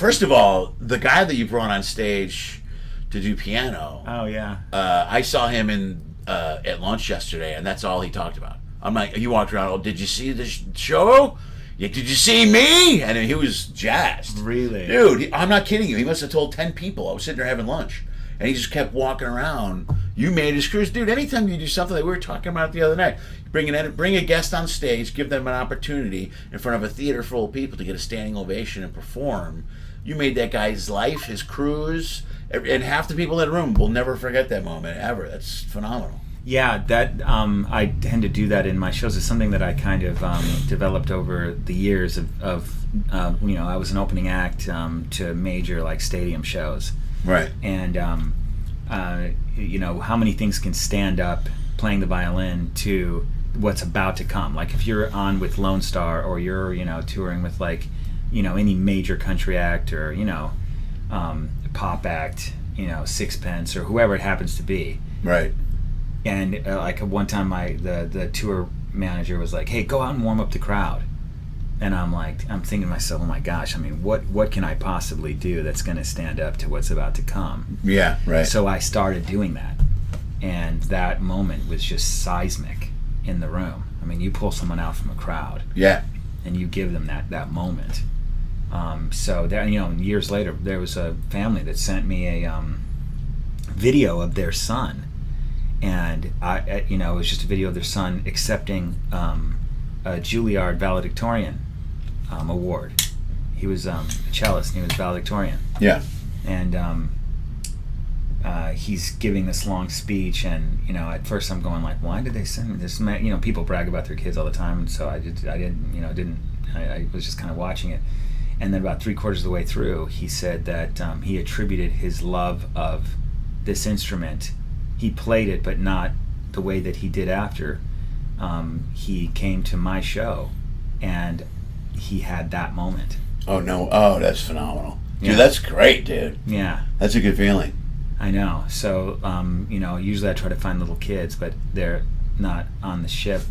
first of all, the guy that you brought on stage to do piano. Oh yeah. I saw him at lunch yesterday, and that's all he talked about. I'm like, he walked around. Oh, did you see the show? Yeah, did you see me? And he was jazzed. Really, dude. I'm not kidding you. He must have told 10 people. I was sitting there having lunch, and he just kept walking around. You made his cruise, dude. Anytime you do something like we were talking about the other night, bring a guest on stage, give them an opportunity in front of a theater full of people to get a standing ovation and perform. You made that guy's life, his cruise, and half the people in the room will never forget that moment ever. That's phenomenal. Yeah, that I tend to do that in my shows. It's something that I kind of developed over the years of I was an opening act to major like stadium shows. Right. And how many things can stand up playing the violin to what's about to come. Like if you're on with Lone Star or you're touring with like any major country act or pop act, Sixpence or whoever it happens to be. Right. And like one time the tour manager was like, hey, go out and warm up the crowd. And I'm thinking to myself, oh my gosh, I mean, what can I possibly do that's going to stand up to what's about to come? Yeah, right. So I started doing that. And that moment was just seismic in the room. I mean, you pull someone out from a crowd. Yeah. And you give them that moment. So there, years later, there was a family that sent me a video of their son. And it was just a video of their son accepting a Juilliard valedictorian award. He was a cellist and he was valedictorian. Yeah. And he's giving this long speech, and at first I'm going like, why did they send me this? People brag about their kids all the time, and so I was just kind of watching it. And then about 3/4 of the way through, he said that he attributed his love of this instrument. He played it, but not the way that he did after. He came to my show, and he had that moment. Oh, no. Oh, that's phenomenal. Dude, Yeah. that's great, dude. Yeah. That's a good feeling. I know. So, usually I try to find little kids, but they're not on the ship,